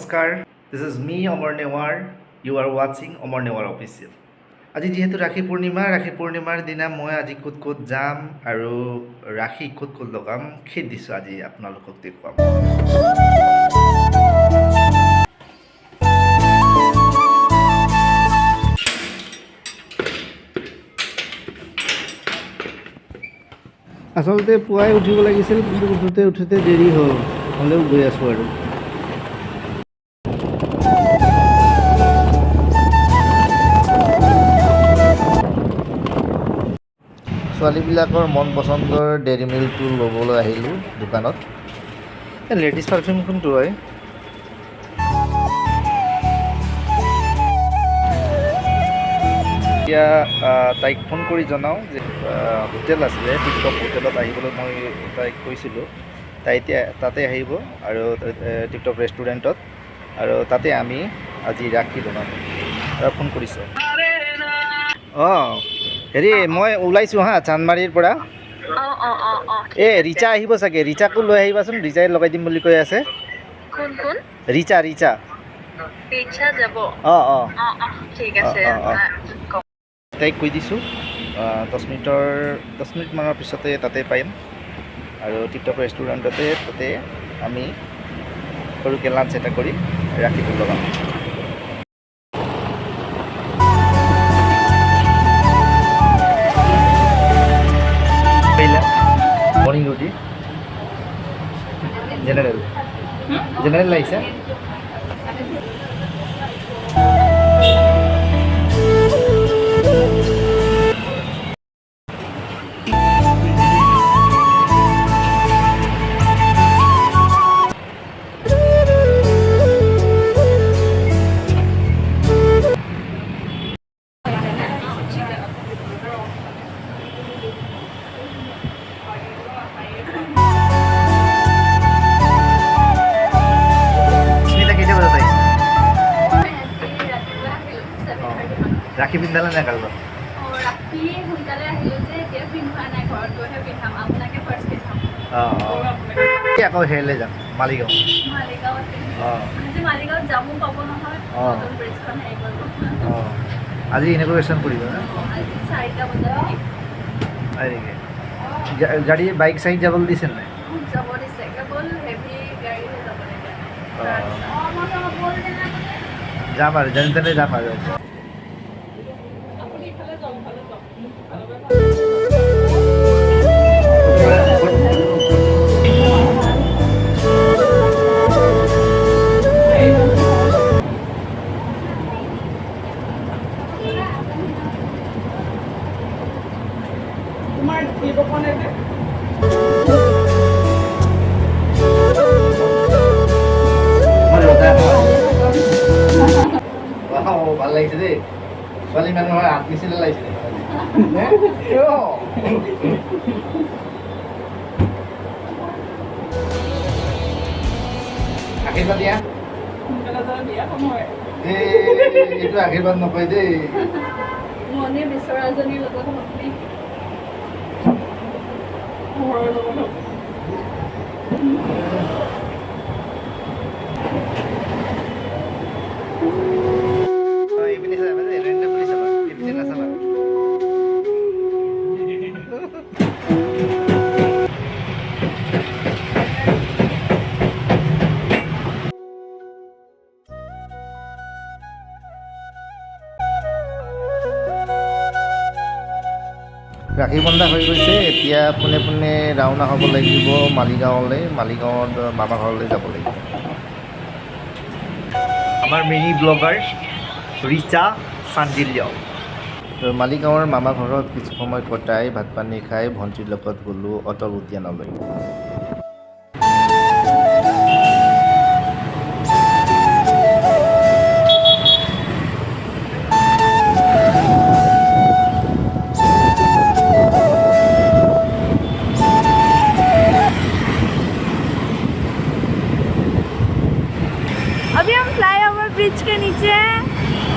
নমস্কাৰ, this is me Amar Newar, you are ৱাচিং Amar Newar official. আজি যিহেতু ৰাখী পূৰ্ণিমাৰ দিনা মই আজি ক'ত ক'ত যাম আৰু ৰাখী ক'ত ক'ত লগাম সেই দৃশ্য আজি আপোনালোকক দেখুৱাম। আচলতে পুৱাই উঠিব লাগিছিল, কিন্তু উঠোতে দেৰি হ'ল, হ'লেও গৈ আছোঁ আৰু। ছোৱালীবিলাকৰ মন পচন্দৰ ডেইৰী মিল্কটো ল'বলৈ আহিলোঁ দোকানত। লেডিজ পাৰফিউম কোনটো হয়? এতিয়া তাইক ফোন কৰি জনাওঁ যে হোটেল আছিলে, টিকটক হোটেলত আহিবলৈ মই তাইক কৈছিলোঁ। তাই এতিয়া তাতে আহিব আৰু টিকটক ৰেষ্টুৰেণ্টত, আৰু তাতে আমি আজি ৰাখী লগাম। আৰু ফোন কৰিছে। অঁ হেৰি, মই ওলাইছোঁ হা চান্দমাৰীৰ পৰা। ৰিচা আহিব চাগে, ৰিচাকো লৈ আহিবাচোন, ৰিচাই লগাই দিম বুলি কৈ আছে। ৰিচা যাব। অঁ ঠিক আছে। তাইক কৈ দিছোঁ 10 মিনিটমানৰ পিছতে তাতে পাৰিম, আৰু টিকটক ৰেষ্টুৰেণ্টতে তাতে আমি সৰুকৈ লাঞ্চ এটা কৰি ৰাখীটো লগাম। মৰ্ণিং ডিউটি জেনেৰেল লাগিছে। ৰাখী পিন্ধালে নাই কাৰোবাৰ? ৰাখী সোনকালে আহিলোঁ যে এতিয়া পিন্ধোৱা নাই, ঘৰত গৈহে পিন্ধাম, আপোনাকে ফাৰ্ষ্ট পিন্ধাম। আকৌ হেৰিলৈ যাম, মালিগাঁও। আজি মালিগাঁৱত যামো পাব নহয়, নতুন ব্ৰিজখন হেৰি কৰিব। আজি ইন'গ্ৰেশ্যন কৰিব না? আজি 4টা বজাত হয় নেকি? গাড়ী বাইক চাইক যাবলৈ দিছে নাই? যাব দিছে, কেৱল হেভি গাড়ীহে যাব লাগে। যাম আৰু যেনে তেনে যাম আৰু। ভাল লাগিছে দেই, ছোৱালী মানুহৰ হাত নিচিনা লাগিছে। আশীৰ্বাদ দিয়া। এইটো আশীৰ্বাদ নকয় দেই। মনে বিচৰাজনীৰ লগত ভক্তি ৰাখী বন্ধা হৈ গৈছে। এতিয়া পোনে পোনে ৰাওনা হ'ব লাগিব মালিগাঁৱলৈ, মালিগাঁৱত মামা ঘৰলৈ যাব লাগিব। আমাৰ মিনি ব্লগাৰ ৰিচা চান্দিল্য মালিগাঁৱৰ মামা ঘৰত কিছু সময় কটাই ভাত পানী খাই ভণ্টিৰ লগত গ'লোঁ অটল উদ্যানলৈ। अभी हम फ्लाईओवर ब्रिज के नीचे हैं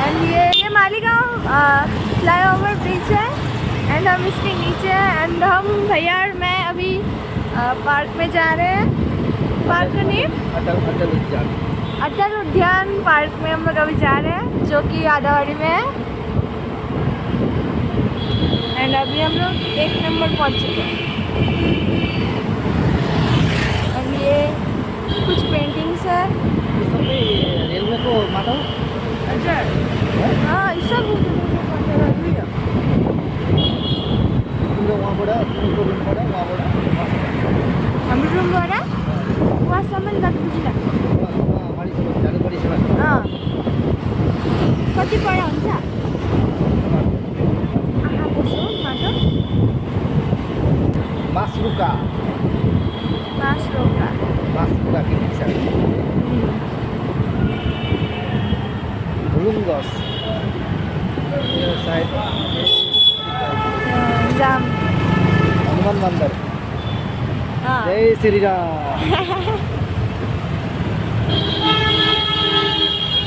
एंड ये मालीगांव फ्लाईओवर ब्रिज है एंड हम इसके नीचे हैं एंड हम भैया और मैं अभी पार्क में जा रहे हैं। पार्क का नेम अटल उद्यान पार्क में हम लोग अभी जा रहे हैं, जो कि आदावाड़ी में है। एंड अभी हम लोग 1 नंबर पहुंच चुके हैं। और ये कुछ पेंटिंग्स है। रेलवे को माता अच्छा हाँ ये सब हाम्रो रुमबाट वहाँसम्म 10 बजी कति पढा हुन्छ आहा कसो माटो Masruka Masruka के पीछे Bulungos साइड जाम हनुमान मंदिर जय श्री राम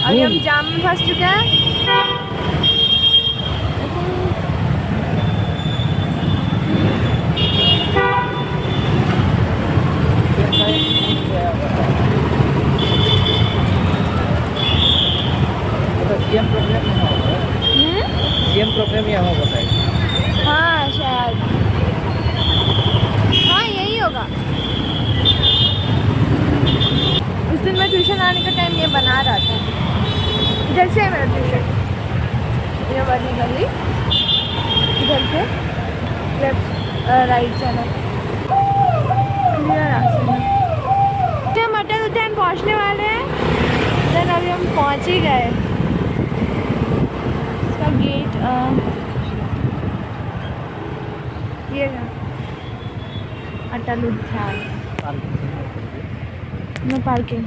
अभी हम जाम में फंस चुके हैं। सीएम प्रोग्राम यहाँ होगा सीएम प्रोग्राम यहाँ होगा शायद हाँ शायद हाँ यही होगा। उस दिन मैं ट्यूशन आने का टाइम ये बना रहा था। इधर से है मेरा ट्यूशन, ये वाली गली इधर से लेफ्ट राइट जाना हम अटल उद्यान पहुँचने वाले हैं। देन अभी हम पहुँच ही गए। इसका गेट ये अटल उद्यान नो पार्किंग।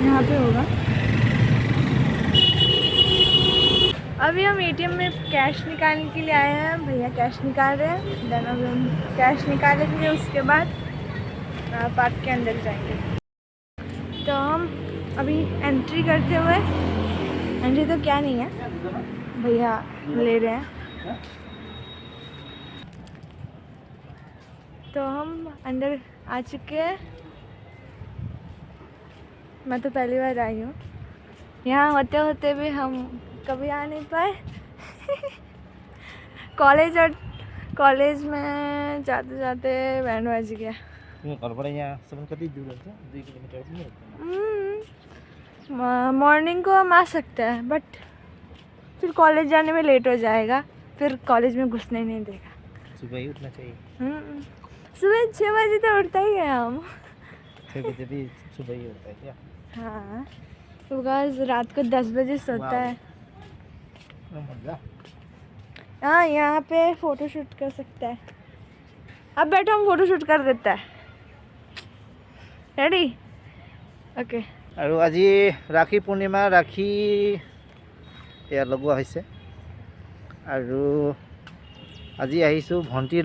यहाँ पे होगा। अभी हम एटीएम में कैश निकालने के लिए आए हैं। भैया कैश निकाल रहे हैं। देन अभी हम कैश निकालेंगे, उसके बाद पार्क के अंदर जाएंगे। तो हम अभी एंट्री करते हुए, एंट्री तो क्या नहीं है, भैया ले रहे हैं। तो हम अंदर आ चुके हैं। मैं तो पहली बार आई हूँ। यहाँ होते होते भी हम कभी आ नहीं पाए। कॉलेज में जाते जाते बैंड बज गया। मॉर्निंग को हम आ सकते हैं, बट फिर कॉलेज जाने में लेट हो जाएगा, फिर कॉलेज में घुसने नहीं देगा। सुबह ही उठना चाहिए। सुबह 6 बजे तो उठता ही है हम। 6 बजे भी सुबह ही उठता है क्या? हाँ, बिकॉज रात को 10 बजे सोता है। हाँ, यहाँ पे फ़ोटो शूट कर सकता है। अब बैठो, हम फ़ोटो शूट कर देता है। रेडी? ओके। আৰু আজি ৰাখী পূৰ্ণিমা, ৰাখী এয়া লগোৱা হৈছে। আৰু আজি আহিছোঁ ভণ্টিৰ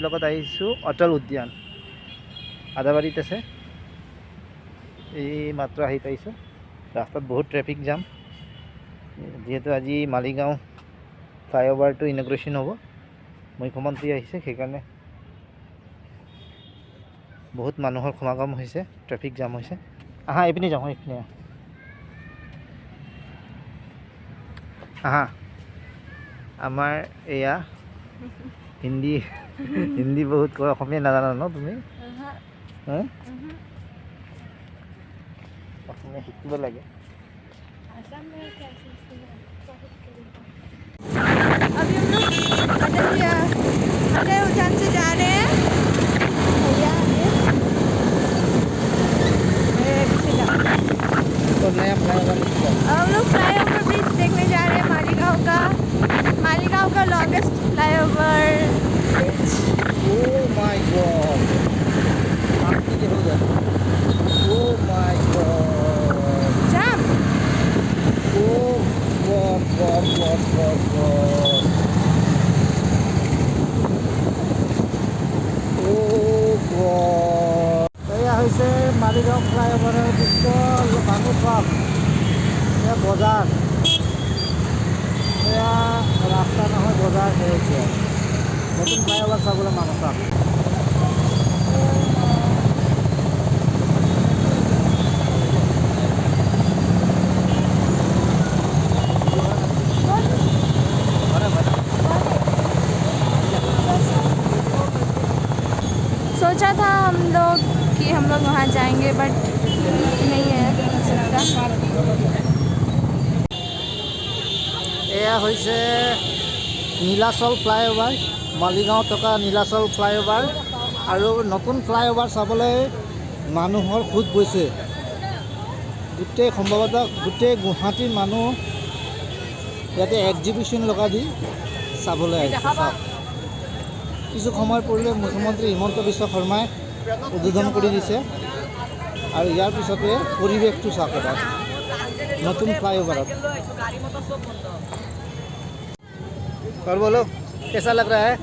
লগত আহিছোঁ অটল উদ্যান আদাবাৰীত আছে। এই মাত্ৰ আহি পাইছোঁ। ৰাস্তাত বহুত ট্ৰেফিক জাম, যিহেতু আজি মালিগাঁও ফ্লাইঅভাৰটো ইনগ্ৰেশ্যন হ'ব। মুখ্যমন্ত্ৰী আহিছে, সেইকাৰণে বহুত মানুহৰ সমাগম হৈছে, ট্ৰেফিক জাম হৈছে। আহা এইপিনে যাওঁ, এইপিনে আহা। আমাৰ এয়া হিন্দী বহুত কয়, অসমীয়া নাজানা ন তুমি? অসমীয়া শিকিব লাগে। अभी हम लोग अटल उद्यान से जा रहे हैं। तो नया फ्लाईओवर हम लोग फ्लाईओवर ब्रिज देखने जा रहे हैं। मालीगांव का longest flyover bridge. Oh my God, oh my God, jam. Oh God God God God God, oh God. এয়া হৈছে মালিগাঁও ফ্লাইঅভাৰৰ দৃশ্য। মানুহ চব, এয়া বজাৰ, এয়া ৰাস্তা নহয় বজাৰ সেউজীয়া নতুন ফ্লাইঅভাৰ চাবলৈ মানুহ চাওক सोचा था हम लोग कि हम लोग वहाँ जाएंगे बट नहीं है हो सकता। এয়া হৈছে নীলাচল ফ্লাইঅভাৰ মালিগাঁৱত থকা নীলাচল ফ্লাইঅভাৰ আৰু নতুন ফ্লাইঅভাৰ চাবলৈ মানুহৰ খোজ গৈছে গোটেই সম্ভৱতঃ গোটেই গুৱাহাটীৰ মানুহ ইয়াতে এক্সিবিশ্যন লগাই দি চাবলৈ আহিছে চাওক কিছু সময় পূৰ্বে মুখ্যমন্ত্ৰী হিমন্ত বিশ্ব শৰ্মাই উদ্বোধন কৰি দিছে আৰু ইয়াৰ পিছতে পৰিৱেশটো চাওক এবাৰ নতুন फ्लाईओवर और बोलो कैसा लग रहा है?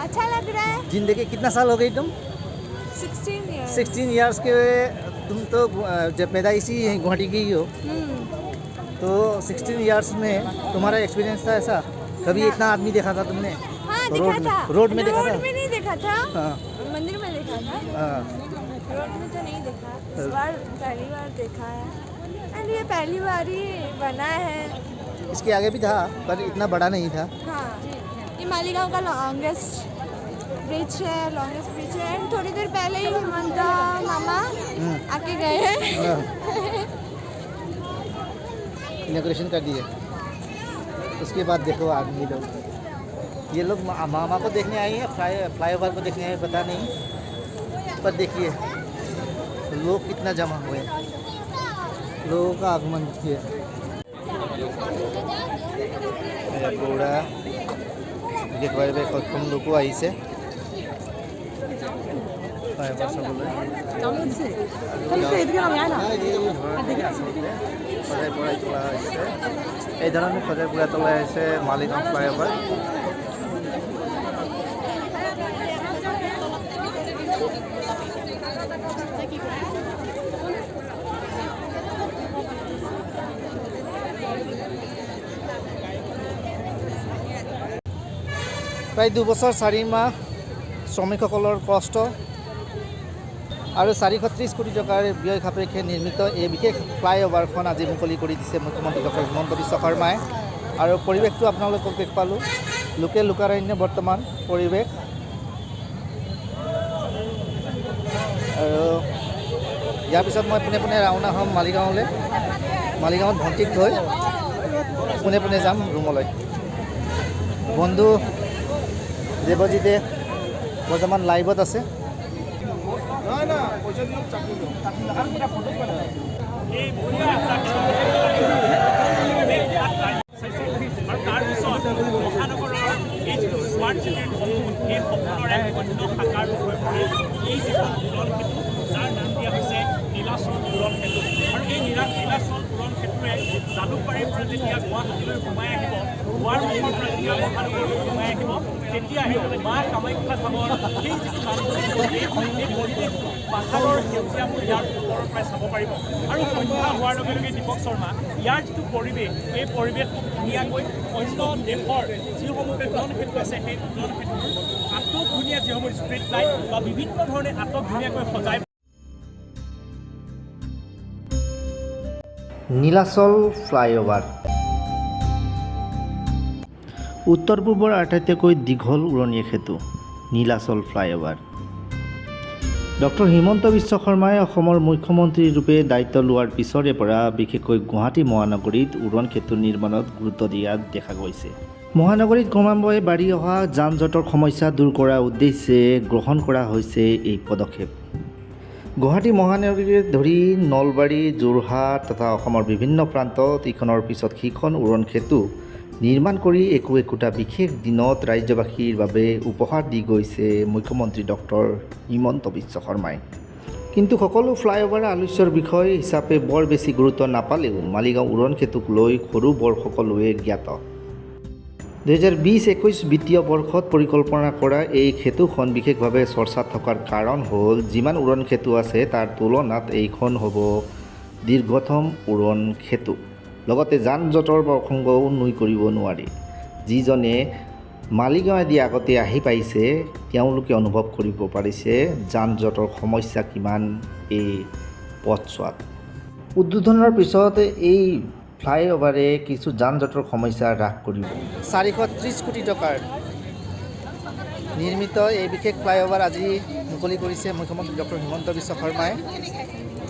अच्छा लग रहा है। जिंदगी कितना साल हो गई तुम? 16 ईयर्स के तुम तो जब पैदाइशी गुवाहाटी की हो तो 16 ईयर्स में तुम्हारा एक्सपीरियंस था ऐसा कभी इतना आदमी देखा था तुमने? हाँ, रोड देखा था। रोड में देखा था? रोड में नहीं देखा था। हाँ। मंदिर में देखा था। हाँ। रोड में तो नहीं देखा। इस बार पहली बार देखा है एंड ये पहली बार ही बना है। इसके आगे भी था पर इतना बड़ा नहीं था। हाँ, ये मालीगांव का लॉन्गेस्ट ब्रिज है एंड थोड़ी देर पहले ही हेमंत मामा आके गए हैं। इनॉग्रेशन कर दिए उसके बाद देखो आदमी लोग ये लोग मामा को देखने आई हैं फ्लाईओवर को देखने आए पता नहीं पर देखिए लोग कितना जमा हुए हैं लोगों का आगमन देखिए पूरा देखवाई सक्षम लोगों आई से ধৰণে সজাই পুৰা তলাই আছে মালিগাঁও ফ্লাইঅভাৰ প্ৰায় 2 বছৰ 4 মাহ শ্ৰমিকসকলৰ কষ্ট আৰু 430 কোটি টকাৰ ব্যয় সাপেক্ষে নিৰ্মিত এই বিশেষ ফ্লাইঅভাৰখন আজি মুকলি কৰি দিছে মুখ্যমন্ত্ৰী ডক্টৰ হিমন্ত বিশ্ব শৰ্মাই আৰু পৰিৱেশটো আপোনালোকক দেখ পালোঁ লোকে লোকাৰণ্য বৰ্তমান পৰিৱেশ আৰু ইয়াৰ পিছত মই পোনে পোনে ৰাওনা হ'ম মালিগাঁৱলৈ মালিগাঁৱত ভণ্টিক থৈ পোনে পোনে যাম ৰুমলৈ বন্ধু দেৱজিতে বৰ্তমান লাইভত আছে নীলাচল উৰণ সেতু আৰু এই নীলাচল উৰণ সেতুৱে জালুকবাৰীৰ পৰা যেতিয়া গুৱাহাটীলৈ সোমাই আহিব দুৱাৰমুখৰ পৰা যেতিয়া মহানগৰলৈ সোমাই আহিব তেতিয়াহে মা কামাখ্যা ধামৰ সেই যিটো নামঘৰ এই পৰিৱেশটো পাহাৰৰ সেউজীয়াবোৰ ইয়াৰ ওপৰৰ পৰাই চাব পাৰিব আৰু সন্ধ্যা হোৱাৰ লগে লগে দীপক শৰ্মা ইয়াৰ যিটো পৰিৱেশ এই পৰিৱেশটো ধুনীয়াকৈ অন্য দেশৰ যিসমূহ উৰণ সেতু আছে সেই উৰণ সেতুৰ আটক ধুনীয়া যিসমূহ ষ্ট্ৰীট লাইট বা বিভিন্ন ধৰণে আটক ধুনীয়াকৈ সজাই নীলাচল ফ্লাইঅভাৰ উত্তৰ পূবৰ আটাইতকৈ দীঘল উৰণীয়া সেতু নীলাচল ফ্লাইঅভাৰ ডক্টৰ হিমন্ত বিশ্ব শৰ্মাই অসমৰ মুখ্যমন্ত্ৰী ৰূপে দায়িত্ব লোৱাৰ পিছৰে পৰা বিশেষকৈ গুৱাহাটী মহানগৰীত উৰণ সেতু নিৰ্মাণত গুৰুত্ব দিয়া দেখা গৈছে মহানগৰীত ক্ৰমান্বয়ে বাঢ়ি অহা যান জঁটৰ সমস্যা দূৰ কৰাৰ উদ্দেশ্যে গ্ৰহণ কৰা হৈছে এই পদক্ষেপ গুৱাহাটী মহানগৰীকে ধৰি নলবাৰী যোৰহাট তথা অসমৰ বিভিন্ন প্ৰান্তত ইখনৰ পিছত সিখন উৰণ সেতু নিৰ্মাণ কৰি একোটা বিশেষ দিনত ৰাজ্যবাসীৰ বাবে উপহাৰ দি গৈছে মুখ্যমন্ত্ৰী ডক্টৰ হিমন্ত বিশ্ব শৰ্মাই কিন্তু সকলো ফ্লাইঅভাৰ আলোচ্যৰ বিষয় হিচাপে বৰ বেছি গুৰুত্ব নাপালেও মালিগাঁও উৰণ সেতুক লৈ সৰু বৰ সকলোৱে জ্ঞাত 2020-21 বিত্তীয় বৰ্ষত পৰিকল্পনা কৰা এই সেতুখন বিশেষভাৱে চৰ্চাত থকাৰ কাৰণ হ'ল যিমান উৰণ সেতু আছে তাৰ তুলনাত এইখন হ'ব দীৰ্ঘতম উৰণ সেতু লগতে যান জঁটৰ প্ৰসংগও নুই কৰিব নোৱাৰি। যিজনে মালিগাঁৱেদি আগতে আহি পাইছে তেওঁলোকে অনুভৱ কৰিব পাৰিছে যান জঁটৰ সমস্যা কিমান এই পথছোৱাত। উদ্বোধনৰ পিছত এই ফ্লাইঅভাৰে কিছু যান জঁটৰ সমস্যা হ্ৰাস কৰিব। 430 কোটি টকাৰ নিৰ্মিত এই বিশেষ ফ্লাইঅভাৰ আজি মুকলি কৰিছে মুখ্যমন্ত্ৰী ডক্টৰ হিমন্ত বিশ্ব শৰ্মাই।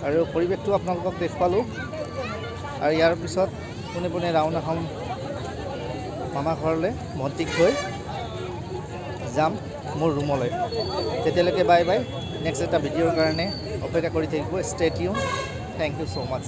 আৰু পৰিৱেশটো আপোনালোকক দেখুৱালোঁ। আৰু ইয়াৰ পিছত পোনে পোনে ৰাওনা হ'ম মামা ঘৰলৈ, ভণ্টিক থৈ যাম মোৰ ৰুমলৈ। তেতিয়ালৈকে বাই বাই। নেক্সট এটা ভিডিঅ'ৰ কাৰণে অপেক্ষা কৰি থাকিব। Stay tune. Thank you so' much.